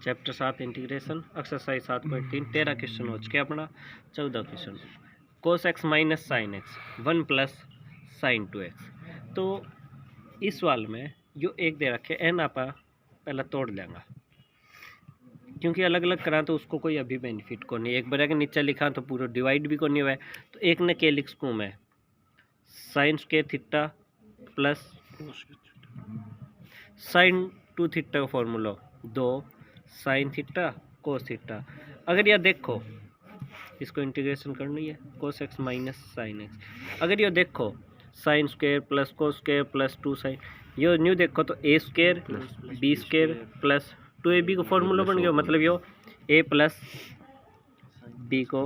Chapter 7 integration exercise 7.3 13 question हो चुके अपना 14 question cos x minus sine x 1 plus sign 2x। तो इस सवाल में जो एक दे रखे एन आप पहला तोड़ लेंगे क्योंकि अलग अलग करा तो उसको कोई अभी बेनिफिट को नहीं। एक बार के नीचे लिखा तो पूरा डिवाइड भी को नहीं हुआ है तो एक ने के लिख सकूँ मैं sine square theta plus sine 2 theta का formula 2 sine theta cos theta. अगर यह देखो इसको इंटीग्रेशन करनी है cos x minus sine x. अगर ये देखो sine square plus cos square plus 2 sine यो न्यू देखो तो a square b square plus 2ab का फॉर्मूला बन गया। मतलब यो ए प्लस बी को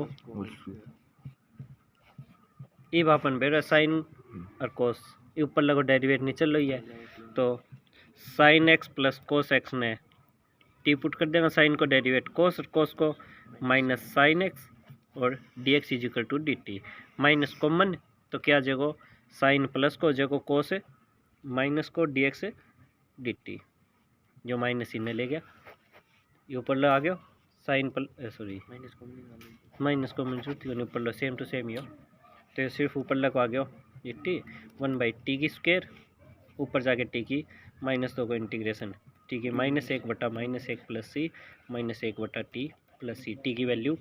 ये वापन बेरा साइन और कोस ये ऊपर लगो डेरिवेट नहीं चल रही है तो sine x plus cos x ने टी पुट कर देगा साइन को डेरिवेट कोस और कोस को माइनस साइन एक्स और d x is equal to d t minus common तो क्या जगो साइन प्लस को जगो कोस माइनस को डी एक्स डी टी जो माइनस इन्हें ले गया ये ऊपर लो आ गया साइन सॉरी माइनस कॉमन जरूरत ऊपर लो सेम टू सेम ही हो तो सिर्फ ऊपर लग आ गया ये टी 1/t की स्क्वायर ऊपर जाके टी की माइनस 2 को इंटीग्रेशन टी की -1 बटा -1 प्लस सी -1 बटा टी प्लस सी टी की value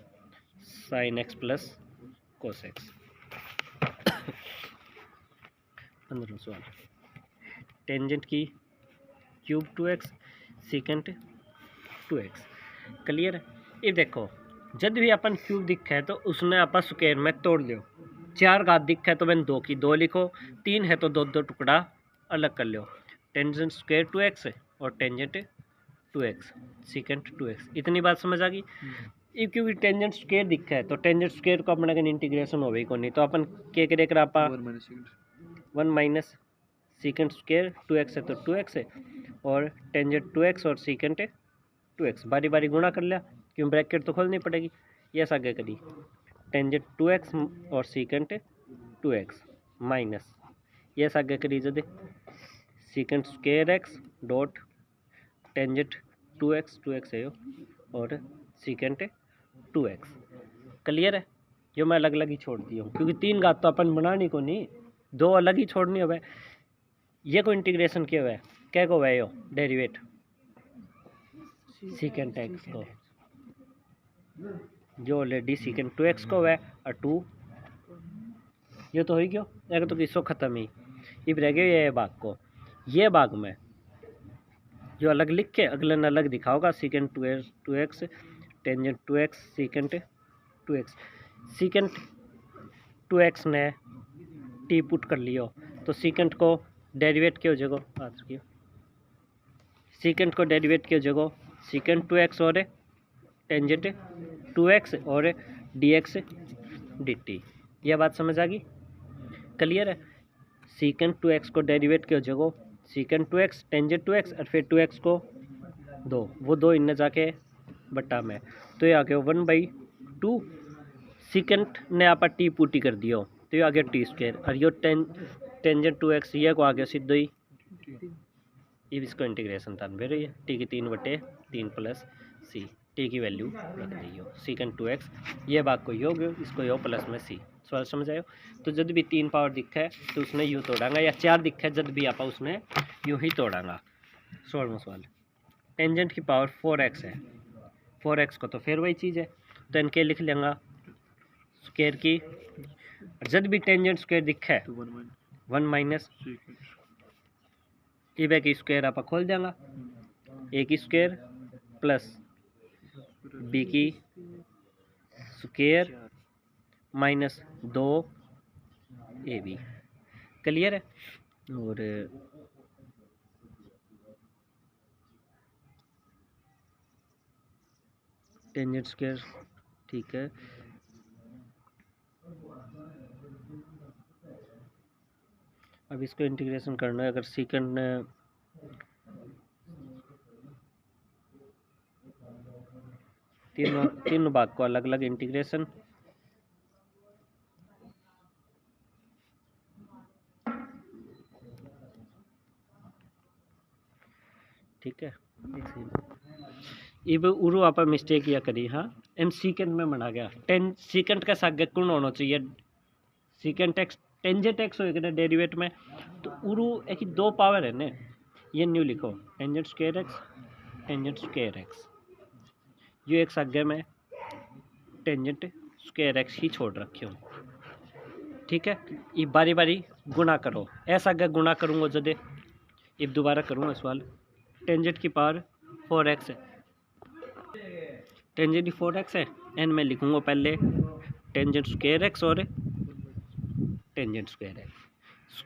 sign x plus cos x. 15 सवाल टेंजेंट की cube 2x secant 2x clear है। ये देखो जब भी अपन क्यूब दिखा है तो उसने आप स्क्वायर में तोड़ लियो 4 घात दिखा है तो मैंने 2 की 2 लिखो 3 है तो 2 टुकड़ा अलग कर लो टेंजेंट स्क्वायर 2x और टेंजेंट 2x सीकेंट 2x। इतनी बात समझ आ गई। ये क्योंकि टेंजेंट स्क्वायर दिखा है तो टेंजेंट स्क्वायर को अपना इंटीग्रेशन हो गई को नहीं तो अपन क्या करे कर आपा 1 माइनस सीकेंट स्क्वायर 2x है तो 2x है और टेंजेंट 2x और सीकेंट 2x बारी बारी गुणा कर लिया क्यों ब्रैकेट तो खोलनी पड़ेगी। ये आगे करी टेंजेंट 2x और सीकेंट 2x माइनस ये आगे करी जब secant square x dot tangent 2x है और सीकेंट 2x क्लियर है। जो मैं अलग अलग ही छोड़ दी हूँ क्योंकि 3 घात तो अपन बनानी को नहीं 2 अलग ही छोड़नी हो ये को इंटीग्रेशन किया हुआ है क्या को है यो डेरिवेट सीकेंट एक्स को जो ऑलरेडी सीकेंट 2x को है और 2 ये तो हो गया अगर तो किसको ख़त्म ही इब रह गया ये भाग को ये भाग में जो अलग लिख के अगले ने अलग दिखाओगा secant 2x tangent 2x secant 2x secant 2x ने टी पुट कर लियो तो सीकेंट को डेरिवेट क्यों जगह सीकेंट को डेरिवेट क्यों जगह सीकेंट 2x और टेंजेंट 2x और dx dt। यह बात समझ आ गई क्लियर है। सीकेंट 2x को डेरिवेट क्यों जगह सीकेंट 2x टेंजेंट 2x और फिर 2x को 2 वो 2 इनने जाके बट्टा में तो ये आ गया 1/2 सीकेंट ने आप टी पुटी कर दियो तो ये आ गया टी स्क्वायर और यो टेंजेंट 2x ये को आ गया सीधो ही ये इसको इंटीग्रेशन था फिर ये टी की 3/3 प्लस सी टी की वैल्यू रख दी हो सीकेंट 2x ये भाग को योग इसको यो प्लस में सी सवाल समझ आयो। तो जब भी 3 पावर दिखा है तो उसने यू तोड़ांगा या 4 दिखा है जब भी आप उसने यूँ ही तोड़ांगा। 16वां सवाल टेंजेंट की पावर 4x है 4x को तो फिर वही चीज़ है तो इनके लिख लेंगा स्क्वायर की जब भी टेंजेंट स्क्वायर दिखा है 1 माइनस इबे की स्क्वायर आप खोल देंगे ए की स्क्वायर प्लस बी की square minus 2 a b clear है। और टेंजेंट स्क्वायर ठीक है अब इसको इंटीग्रेशन करना है। अगर सीकेंट ने तीनों भाग को अलग अलग इंटीग्रेशन ठीक है। इब उरु आप मिस्टेक या करी हाँ एम सीकेंड में बना गया सीकेंड का सागे कौन होना चाहिए सीकेंड एक्स टेंजेंट एक्स होगा डेरिवेट में तो उरु एक दो पावर है ने ये न्यू लिखो टेंजेंट स्क्वायर एक्स ये एक सागे में टेंजेंट स्क्वायर एक्स ही छोड़ रखे हूँ ठीक है। ये बारी बारी गुना करो ऐसा आगे गुना करूँगा जदे अब दोबारा करूँगा सवाल टेंजेंट की पावर 4x है टेंजेंट 4x है एन में लिखूँगा पहले टेंजेंट स्क्वायर एक्स और टेंजेंट स्क्वायर एक्स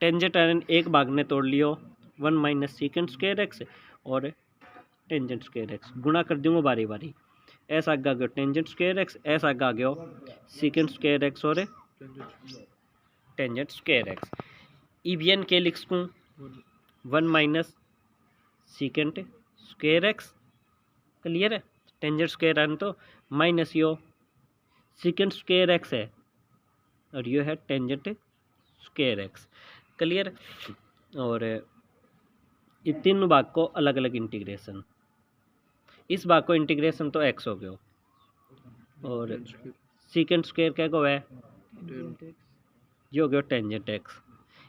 टेंजेंट एन एक भाग ने तोड़ लियो 1 माइनस सीकेंड स्क्वायर एक्स और टेंजेंट स्क्वायर एक्स गुना कर दूँगा बारी बारी ऐसा आगे आ गया टेंजेंट स्क्वायर एक्स ऐसा आगे आ गया सीकेंड स्क्वायर एक्स और टेंजेंट स्क्वायर एक्स ईवीएन के लिख सकूँ 1 minus secant square x clear है टेंजेंट स्क्वायर एन तो माइनस यो सीकेंड स्क्वायर एक्स है और यो है टेंजेंट स्क्वायर एक्स क्लियर। और ये तीनों भाग को अलग अलग इंटीग्रेशन इस भाग को इंटीग्रेशन तो एक्स हो गया और सीकेंड स्क्वायर क्या को है ये हो गया टेंजेंट एक्स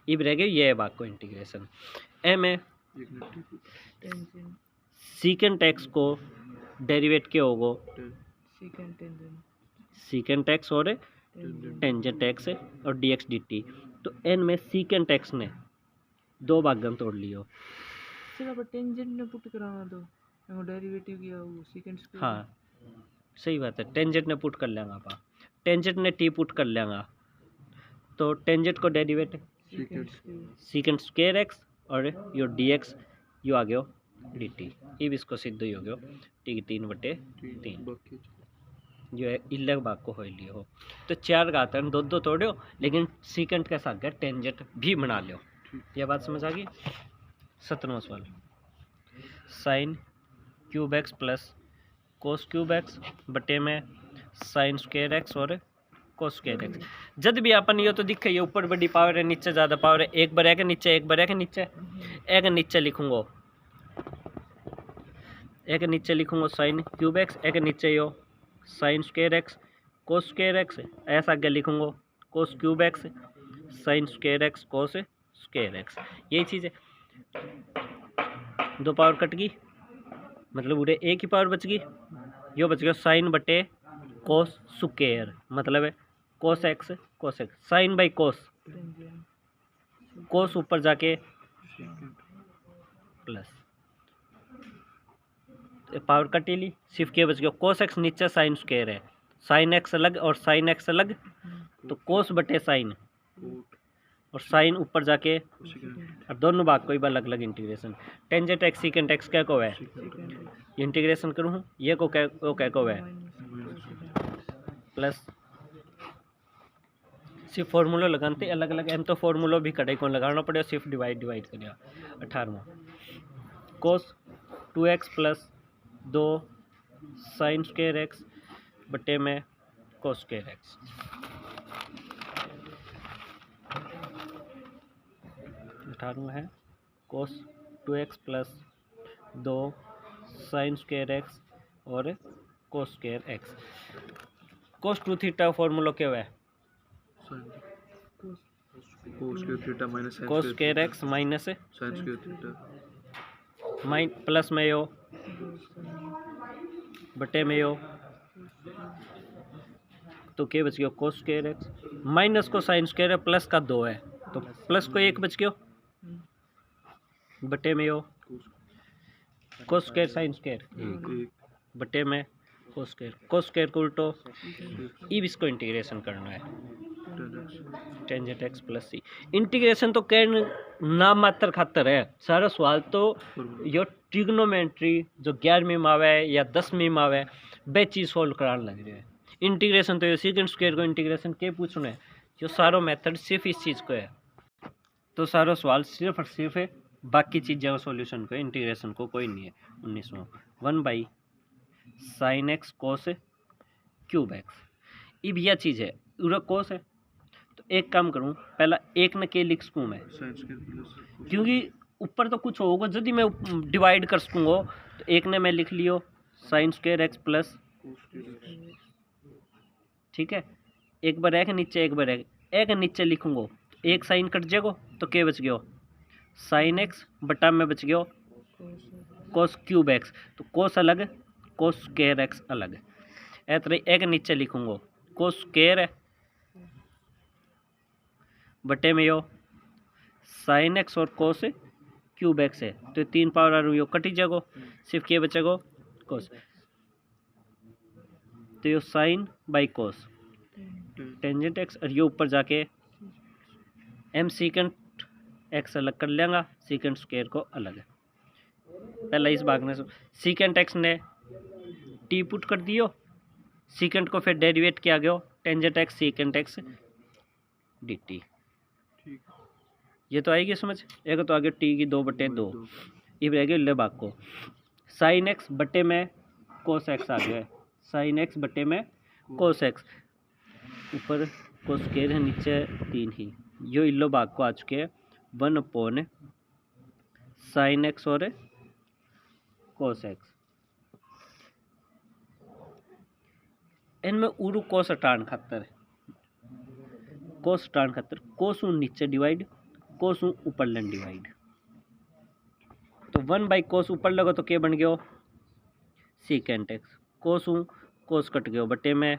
इब रह गया ये भाग को इंटीग्रेशन एम है सीकेंड एक्स को डेरिवेट क्या होगा सीकेंड एक्स और टेंजेंट एक्स और डी एक्स डी टी तो एन में सीकेंड एक्स ने दो भागन तोड़ लियो टेंजेंट ने पुट कराना तो डेरिवेटिव किया वो सीकेंड स्क्वायर हाँ सही बात है टेंजेंट ने पुट कर लेंगे आप टेंजेंट ने टी पुट कर लेंगे तो टेंजेंट को डेरिवेट सीकेंड स्क्वायर एक्स और यो डी एक्स यो आ गया डी टी अब इसको सिद्ध ही हो गया ठीक 3/3 जो है इलग भाग को हो लियो हो तो 4 घातन दो तोड़ो लेकिन सीकेंड के साथ टेंजेंट भी बना लो यह बात समझ आ गई। 17वां सवाल साइन क्यूब एक्स प्लस कोस क्यूब एक्स बटे में साइन स्क्वायर एक्स और कोस स्क्वायर एक्स जब भी अपन ये तो दिखे ये ऊपर बड़ी पावर है नीचे ज़्यादा पावर है एक बार के नीचे एक बार के नीचे एक नीचे लिखूँगा एक नीचे लिखूँगा साइन क्यूब एक्स एक नीचे यो sine square x cos square x ऐसा आगे लिखूँगा cos cube x sine square x cos square x यही चीज़ है दो पावर कट गई मतलब पूरे एक ही पावर बच गई यो बच गया साइन बटे कोस स्क्वायर मतलब है cos x sine by cos ऊपर जाके प्लस पावर कटी ली सिर्फ क्या बच गया कोस एक्स नीचे साइन स्क्वायर है साइन एक्स अलग और साइन एक्स अलग तो कोस बटे साइन और साइन ऊपर जाके और दोनों भाग को अलग अलग integration tangent x secant x क्या को है इंटीग्रेशन करूँ ये को क्या को है प्लस सिर्फ फार्मूला लगाते अलग अलग एम तो फार्मूला भी कड़े को लगाना पड़ेगा सिर्फ डिवाइड करिए 18वां कोस 2x plus 2 sign square x बटे में कोस स्क्वायर एक्स 18वां है कोस 2x plus 2 sign square x और कोस स्क्वायर एक्स कोस 2 थीटा फार्मूला क्या है कोस स्क्वायर एक्स माइनस प्लस में यो बटे में यो तो क्या बच गया कोस स्क्वायर एक्स माइनस को साइन स्क्वायर है प्लस का 2 है तो प्लस को 1 बच गया बटे में यो कोस स्क्वायर साइन स्क्वायर बटे में कोस स्क्वायर को उल्टो अब इसको इंटीग्रेशन करना है टेंजेंट एक्स प्लस सी इंटीग्रेशन तो कह नाम मात्र खातर है सारा सवाल तो यो ट्रिग्नोमेट्री जो 11वीं में आवे या 10वीं में आवे बे चीज़ सोल्व कराने लग रही है इंटीग्रेशन तो ये सीकेंड स्क्वायर को इंटीग्रेशन के पूछना है जो सारो मेथड सिर्फ इस चीज़ को है तो सारा सवाल सिर्फ और सिर्फ है बाकी चीज़ें सॉल्यूशन को इंटीग्रेशन को कोई नहीं है 19वां 1 साइन एक्स कोस क्यूब एक्स अब यह चीज़ है पूरा कोस है तो एक काम करूं पहला एक न के लिख सकूँ मैं क्योंकि ऊपर तो कुछ होगा यदि मैं डिवाइड कर सकूँगा तो एक ने मैं लिख लियो साइन स्क्वायर एक्स प्लस, ठीक है। एक बार एक नीचे एक बार एक नीचे लिखूंगा, एक साइन कट जाएगा तो क्या बच गया, साइन एक्स बटा में बच गया कोस क्यूब एक्स, तो कोस अलग कोस स्क्वायर एक्स अलग। ए तरह एक नीचे लिखूंगा कोस स्क्वायर है बटे में यो साइन एक्स और कोस क्यूब एक्स है, तो 3 पावर आ यो कटी जाएगा, सिर्फ क्या बचेगा कोस, तो यो sine by cos tangent x, और ये ऊपर जाके एम सीकेंट एक्स अलग कर लेंगे, सीकेंट स्क्वायर को अलग है। पहला इस भाग में सीकेंट एक्स ने टी पुट कर दियो, सीकेंट को फिर डेरिवेट किया गया tangent x secant x d T, ये तो आएगी समझ। एक तो आगे टी की 2/2, ये रहेगी ले भाग को साइन एक्स बटे में कोस एक्स आ गया है, साइन एक्स बटे में कोस एक्स, ऊपर कोस स्क्वायर है नीचे 3 ही, यो इल्लो भाग को आ चुके हैं 1/, साइन एक्स और कोस एक्स। इनमें उरू कोस हटान खातर कोस नीचे डिवाइड कोस ऊपर लेन डिवाइड, तो 1/कोस ऊपर लगा तो क्या बन गया सीकेंट एक्स, कोस कट गया बटे में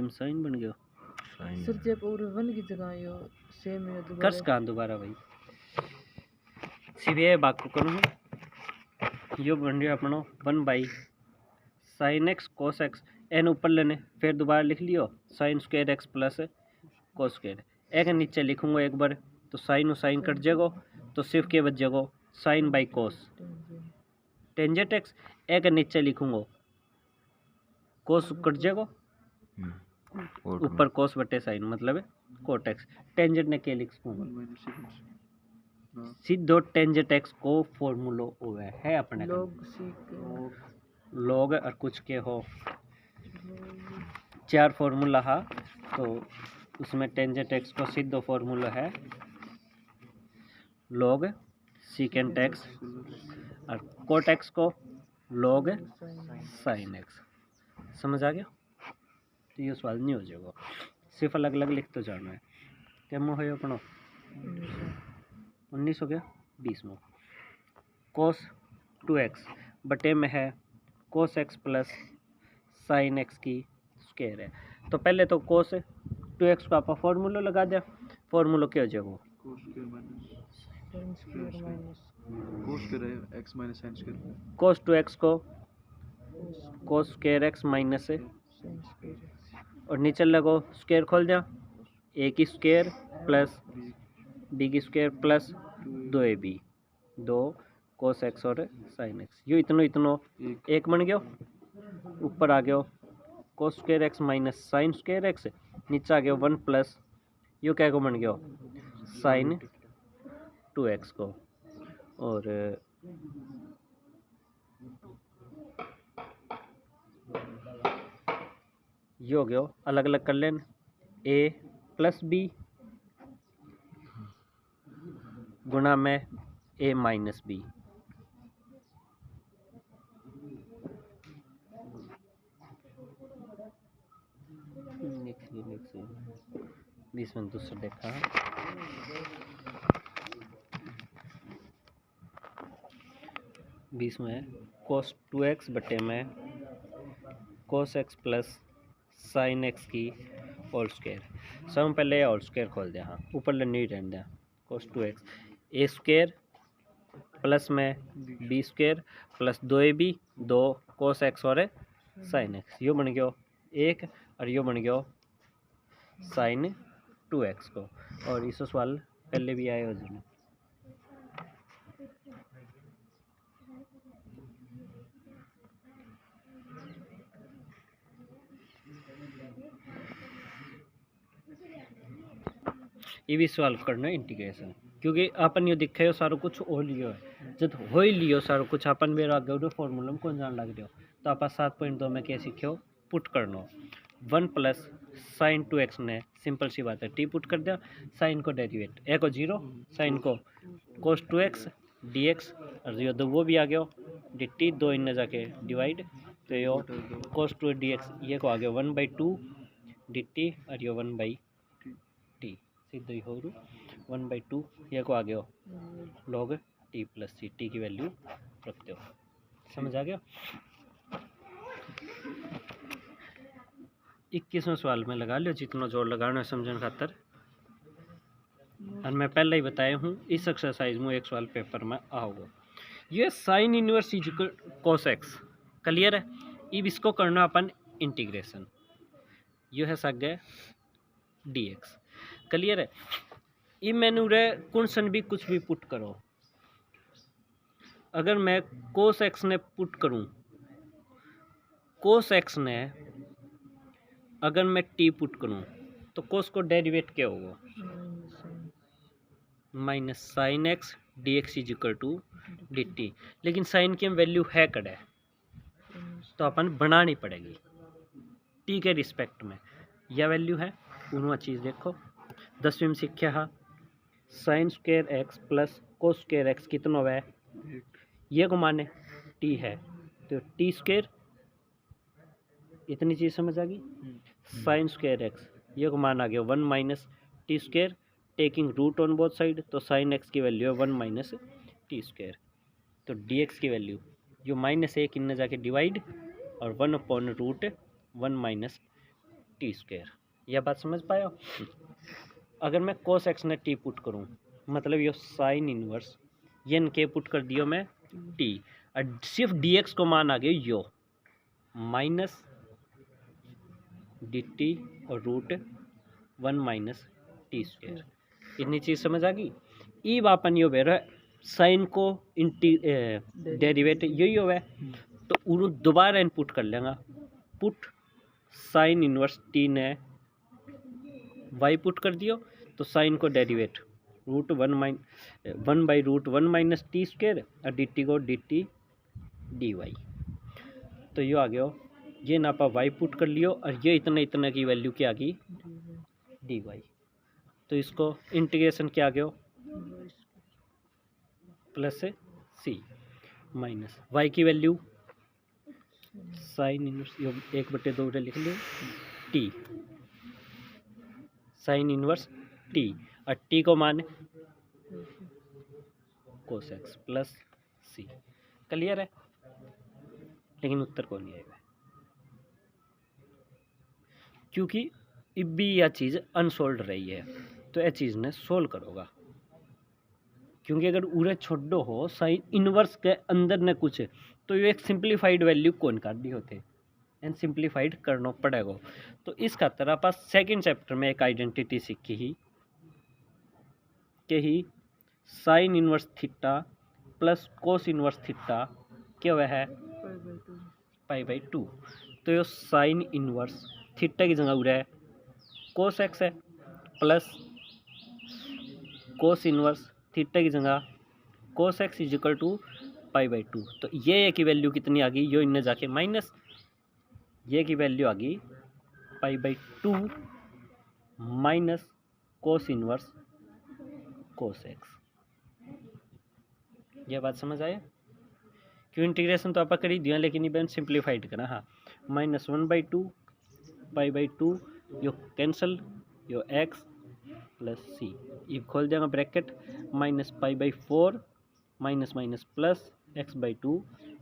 साइन बन गया। सर जब और 1 की जगह यो सेम है दोबारा कर्स कहाँ दोबारा भाई, सीधे बात को करूँ, यो बन गया अपना 1 साइन एक्स कोस एक्स, एन ऊपर लेने फिर दोबारा लिख लियो sine square x plus cos square, एक नीचे लिखूंगा एक बार तो साइन कट जाएगा, तो सिर्फ क्या बच जाएगा sine by cos tangent x, एक नीचे लिखूंगा कोस कट जाएगा, ऊपर कोस बटे साइन मतलब कोट एक्स, टेंजेंट ने क्या लिखूंगा सीधो टेंजेंट एक्स को फॉर्मूलो हुआ है अपने लॉग और कुछ के हो 4 फॉर्मूला है, तो उसमें टेंजेंट एक्स को सीधो फॉर्मूला है लॉग सीकेंट एक्स और कोट एक्स को लॉग साइन एक्स। समझ आ गया, तो ये सवाल नहीं हो जाएगा, सिर्फ अलग अलग लिख तो जाना है। क्या मुँह है अपना 19 हो गया 20 में कोस 2x बटे में है cos x plus sign x की स्क्वायर है, तो पहले तो कोस 2x को आप फॉर्मूला लगा दिया, फॉर्मूला क्या हो जाएगा कोस 2x को कोस स्क्वायर एक्स माइनस और नीचे लगो स्क्वायर खोल दिया, ए की स्क्वायर प्लस बी की square plus 2ab 2 cos x और साइन एक्स, यो इतना एक बन गया, ऊपर आ गया कोस square x minus sign square x, नीचे आ गया 1 प्लस यो क्या को बन गया साइन 2x को, और ये हो गया अलग अलग कर लें a प्लस बी गुणा में a माइनस बी, बीस में दूसरा देखा 20 में कोस 2x बटे में cos x plus sign x की होल स्क्वायर, सब पहले होल स्क्वायर खोल दिया, हाँ ऊपर नहीं रहने दिया cos 2x a square plus में b square plus 2ab 2 cos x और साइन एक्स, यो बन गया 1 और यो बन गया साइन 2x को, और इस सवाल पहले भी आए हो जाने। ये भी सवाल करना इंटीग्रेशन, क्योंकि अपन यो दिखे हो सारा कुछ हो लियो है, जब हो ही लियो सारा कुछ अपन मेरा आगे फॉर्मूला में कौन जान लग रहे हो, तो आप 7.2 में क्या सीखे पुट करना 1 प्लस साइन 2x ने सिंपल सी बात है टी पुट कर दिया, साइन को डेरिवेट ए को 0 साइन को कोस 2x dx और वो भी आ गया dt, दो इन जाके डिवाइड, तो यो cos 2 dx ये को आ गया 1/2 dt और ये 1/t सीधा ही हो रू 1/2 ये को आ गया log t प्लस सी, टी की वैल्यू रखते हो। समझ आ गया। 21वें सवाल में लगा लियो जितना जोर लगाना है समझने खातर। और मैं पहले ही बताया हूँ इस एक्सरसाइज में एक सवाल पेपर में आओगे। ये sine inverse is equal cos x clear है। अब इसको करना अपन इंटीग्रेशन, ये है सक गए dx क्लियर है। अब मैंने रे कौन भी कुछ भी पुट करो, अगर मैं cos x ने पुट करूं, cos x ने अगर मैं t पुट करूं तो cos को डेरिवेट क्या होगा minus sine x d x is equal to d t. लेकिन साइन की हम वैल्यू है कड़े तो अपन बनानी पड़ेगी टी के रिस्पेक्ट में। यह वैल्यू है उन्होंने चीज़ देखो 10वीं में सीखा है sign square x plus cos square x कितना है ये को माने टी है तो टी स्क्वायर, इतनी चीज़ समझ आ गई। साइन स्क्वायर एक्स ये को मान आ गया 1 minus t square taking root on both side, तो साइन एक्स की वैल्यू है 1 माइनस टी स्क्वायर। तो डी एक्स की वैल्यू जो माइनस एक इनने जाके डिवाइड और 1/√1 माइनस टी स्क्वायर। यह बात समझ पाया। अगर मैं कोस एक्स ने टी पुट करूं मतलब ये साइन इनवर्स ये के पुट कर दियो मैं टी और सिर्फ डी एक्स को मान आ गया यो माइनस डी टी और √1 माइनस टी स्क्वायर। इतनी चीज़ समझ आ गई। ई अपन यो बेर साइन को डेरिवेट यही हो है तो उन्होंने दोबारा इनपुट कर लेंगे। पुट साइन इनवर्स टी ने वाई पुट कर दियो तो साइन को डेरिवेट √1 माइनस टी स्क्वायर और डी टी को डी टी डी वाई। तो यो आ गया ये ना आप वाई पुट कर लियो और ये इतना की वैल्यू क्या आ गई डी वाई। तो इसको इंटीग्रेशन क्या आ गया प्लस सी माइनस वाई की वैल्यू साइन इनवर्स 1/2 लिख लियो टी साइन इनवर्स टी और टी को मान कोस एक्स प्लस सी। क्लियर है। लेकिन उत्तर को नहीं आएगा क्योंकि अब भी यह चीज़ अनसोल्व रही है तो यह चीज़ ने सोल्व करोगा। क्योंकि अगर उरे छोड़ो हो साइन इनवर्स के अंदर ने कुछ तो ये एक सिंप्लीफाइड वैल्यू कौन कर दी होते एंड सिंप्लीफाइड करना पड़ेगा। तो इस खातर आप सेकंड चैप्टर में एक आइडेंटिटी सीखी ही कि ही sine inverse theta plus cos inverse theta क्या वह है π/2। तो ये साइन इनवर्स थीटा की जगह उड़ा है कोस एक्स है प्लस कोस इनवर्स थीटा की जगह cos x is equal to π/2। तो ये की वैल्यू कितनी आ गई यो इनने जाके माइनस ये की वैल्यू आ गई π/2 minus cos inverse cos x. यह बात समझ आया। क्यों इंटीग्रेशन तो आप कर ही दिया लेकिन ये सिंप्लीफाइड करना। हाँ -1/2 π/2 यो कैंसल यो एक्स प्लस सी ये खोल देंगे bracket minus π/4 minus minus plus x/2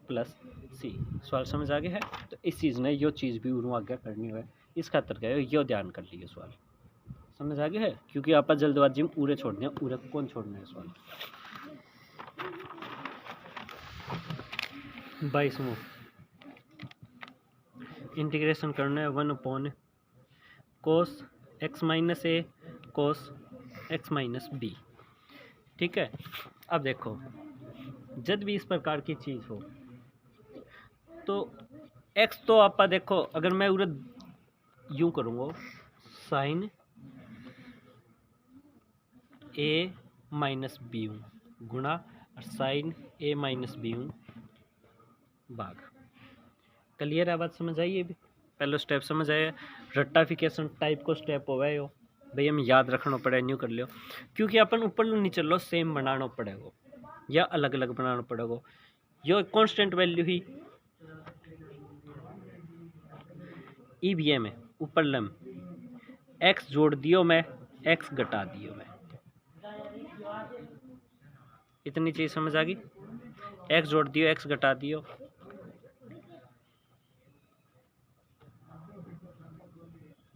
plus C. सवाल समझ आ गया है। तो इस चीज़ ने यो चीज़ भी उन्होंने आगे करनी है इस खातर क्या यो ध्यान कर लीजिए। सवाल समझ आ गया है क्योंकि आप जल्दबाजी में पूरे छोड़ दें पूरे कौन छोड़ना है। सवाल 22वां इंटीग्रेशन करना है 1/cos x माइनस ए cos x माइनस बी। ठीक है। अब देखो जब भी इस प्रकार की चीज़ हो तो x तो आप देखो अगर मैं उरे यूँ करूँगा साइन a माइनस बी हूँ गुणा और साइन a माइनस बी हूँ भाग। क्लियर है बात समझ आई। भी पहला स्टेप समझ आया। रट्टाफिकेशन टाइप को स्टेप हो गए हो भाई हमें याद रखना पड़े न्यू कर लियो क्योंकि अपन ऊपर नीचे लो सेम बनाना पड़ेगा या अलग अलग बनाना पड़ेगा। जो कांस्टेंट वैल्यू ही ई भी है में ऊपर लम एक्स जोड़ दियो मैं एक्स घटा दियो मैं, इतनी चीज समझ आ गई। एक्स जोड़ दियो एक्स घटा दियो,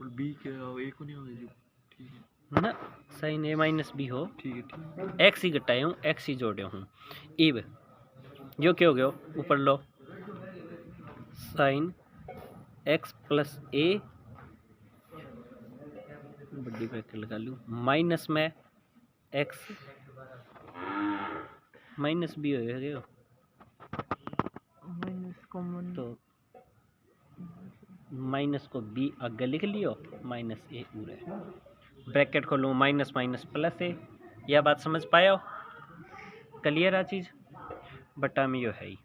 बी क्या ए को नहीं होगा जी, ठीक है ना साइन ए माइनस बी हो, ठीक है ठीक है। एक्स ही घटाए हूँ एक्स ही जोड़े हूँ। इब जो क्या हो गया ऊपर लो साइन एक्स प्लस ए बड़ी ब्रैकेट लगा लूँ माइनस में एक्स माइनस बी हो गया माइनस कॉमन तो माइनस को बी आगे लिख लियो माइनस ए पूरे ब्रैकेट खोलूँ माइनस माइनस प्लस ए, यह बात समझ पाया हो? क्लियर आ चीज बटा में यो है ही।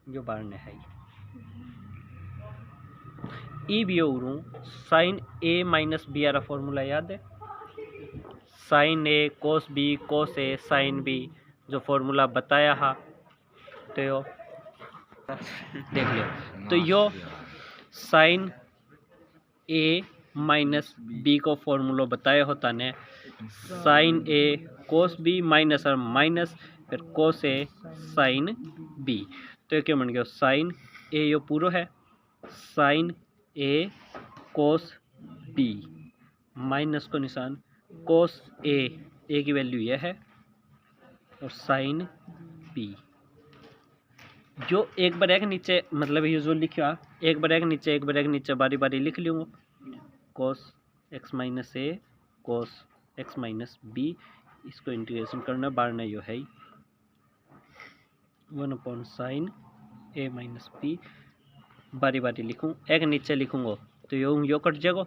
जो बार ने है E B उरू sign A minus B Ara formula याद है, साइन ए कोस बी कोस ए साइन बी जो फॉर्मूला बताया हा तो यो देख लो। तो यो साइन ए माइनस बी को फॉर्मूला बताया होता ने साइन ए कोस बी माइनस और माइनस फिर कोस ए साइन बी, तो ये क्या बन गया साइन ए यो पूरा है साइन ए कोस बी माइनस को निशान कोस ए की वैल्यू यह है और साइन बी जो एक बार एक नीचे मतलब यूजुअल लिखा एक बार एक नीचे बारी बारी लिख लूँगा कोस x minus a cos x minus B, इसको इंटीग्रेशन करना बारना यो है 1 साइन ए माइनस बी बारी बारी लिखूँ एक नीचे लिखूँगा तो यो कट जाएगा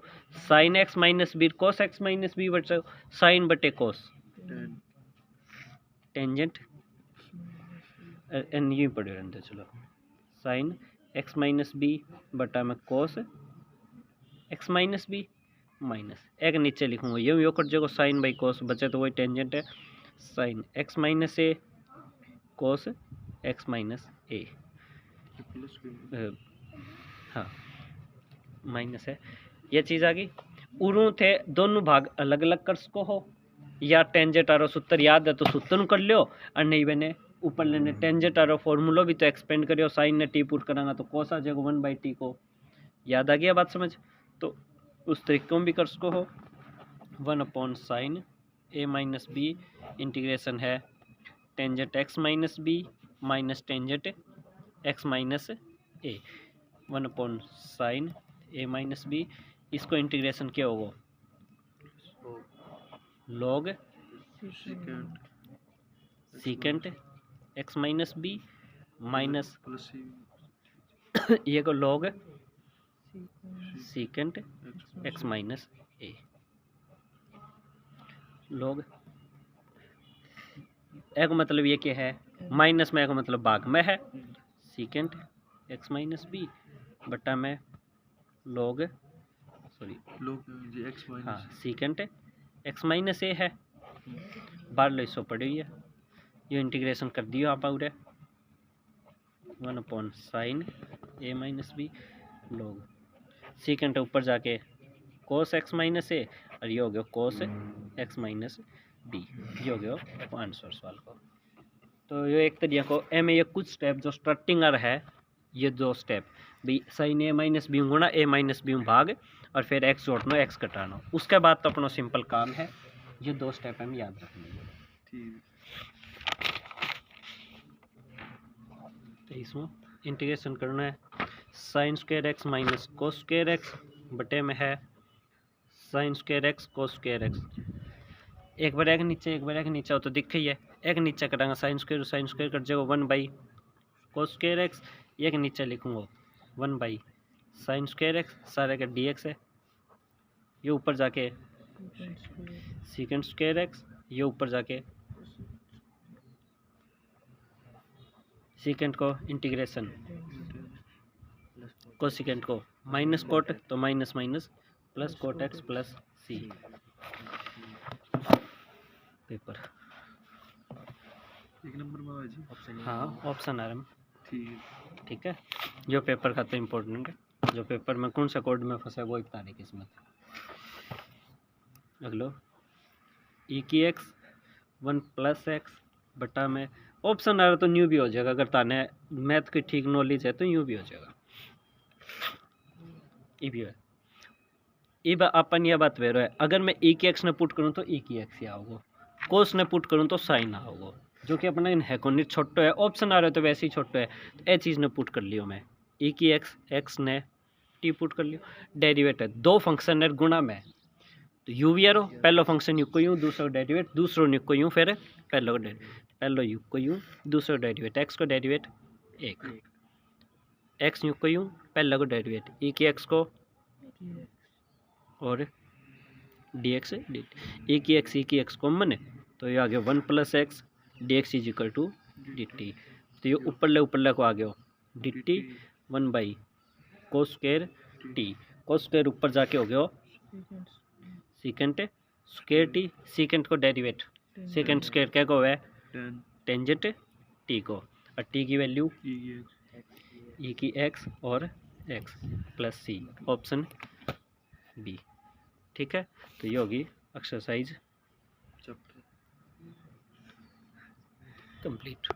sine x minus b cos x minus b बट साइन बटे कोस टेंजेंट एन यू पड़े रहते चलो साइन एक्स माइनस बी बटा में cos x minus B minus एक नीचे लिखूँगा यो कट जाएगा साइन बाई कोस बचे तो वही टेंजेंट है sine x minus a cos x minus a, हाँ माइनस है ये चीज़ आ गई। उरू थे दोनों भाग अलग अलग कर सको हो या टेंजेंट आरो सूत्र याद है तो सूत्र कर लियो और नहीं बने ऊपर लेने टेंजेंट आरो फॉर्मूला भी तो एक्सपेंड करियो साइन ने टी पुट करांगा तो कोस आ जाएगा 1/t को, याद आ गया बात समझ, तो उस तरीके में भी कर सको हो 1 sine A minus B integration है tangent x minus B minus tangent x minus A 1 sine A minus B, इसको इंटीग्रेशन क्या होगा log secant x minus B minus ये को log secant x minus A log A का मतलब ये क्या है माइनस में का मतलब भाग में है सीकेंट एक्स माइनस बी बटा में लॉग सॉरी लोग एक्स माइनस हाँ सीकेंट एक्स माइनस ए है बार लो इसो पड़ी हुई है ये इंटीग्रेशन कर दियो आप और 1 sine A minus B log secant ऊपर जाके कोस एक्स माइनस ए और ये हो गया कोस एक्स माइनस बी, ये हो गया आंसर सवाल को। तो ये एक तरीके को ए में ये कुछ स्टेप जो स्टार्टिंग है ये दो स्टेप भी साइन ए माइनस बी गुणा ए माइनस बी भाग और फिर एक्स जोड़ना एक्स घटाना, उसके बाद तो अपना सिंपल काम है, ये दो स्टेप हम याद रखेंगे ठीक। तो इसमें इंटीग्रेशन करना है sign square x minus cos square x बटे में है sign square x cos square x, एक बार एक नीचे हो तो दिख ही है एक नीचे करेंगे साइन स्क्वायर कट जाएगा 1 कोस स्क्वायर एक्स, एक नीचे लिखूँगा 1 साइन स्क्वायर एक्स सारे का डी एक्स है, ये ऊपर जाके सीकेंट स्क्वायर एक्स, ये ऊपर जाके सीकेंट को इंटीग्रेशन कोसिकेंट को माइनस कोट तो minus minus plus cot x plus C, paper. एक नंबर में आवा जी ऑप्शन। हाँ ऑप्शन आ रहा है। ठीक है जो पेपर का तो इम्पोर्टेंट है, जो पेपर में कौन सा कोड में फंसा है वो बता रही किस्मत। अगलो ई की एक्स 1 + x बटा में ऑप्शन आ रहा तो न्यू भी हो जाएगा, अगर ताने मैथ की ठीक नॉलेज है तो यूँ भी हो जाएगा। ये भी है। ये अपन यह बात वेरो है, अगर मैं ई की एक्स ने पुट करूँ तो ई की एक्स ही आओगे, कोस ने पुट करूँ तो साइन आओगे, जो कि अपना हैकोनिट छोटो है, ऑप्शन आ रहा है तो वैसे ही छोटो है, तो ये चीज़ ने पुट कर लियो मैं, ई की एक्स एक्स ने टी पुट कर लियो। डेरिवेट है, दो फंक्शन है गुणा में, तो यू भी आरो पहलो फंक्शन यू को यूँ, दूसरो डेरिवेट, दूसरो यू को यूँ, फिर पहलो पहलो यू को यूँ, दूसरो डेरिवेट, एक्स को डेरिवेट एक, एक्स यू को यूँ, पहला को डेरिवेट ई की एक्स को और डी एक्स डी ई की एक्स कॉमन है, तो ये आ गया 1 + x dx = dt। तो ये ऊपर को आ गया dt 1 / cos² t, cos² ऊपर जाके हो गया सेकेंड स्क्वायर टी, सेकेंड को डेरिवेट, सेकेंड स्क्वायर क्या को है टेंजेंट टी को, और टी की वैल्यू ई की एक्स और एक्स + c, ऑप्शन बी। ठीक है, तो ये होगी एक्सरसाइज कंप्लीट।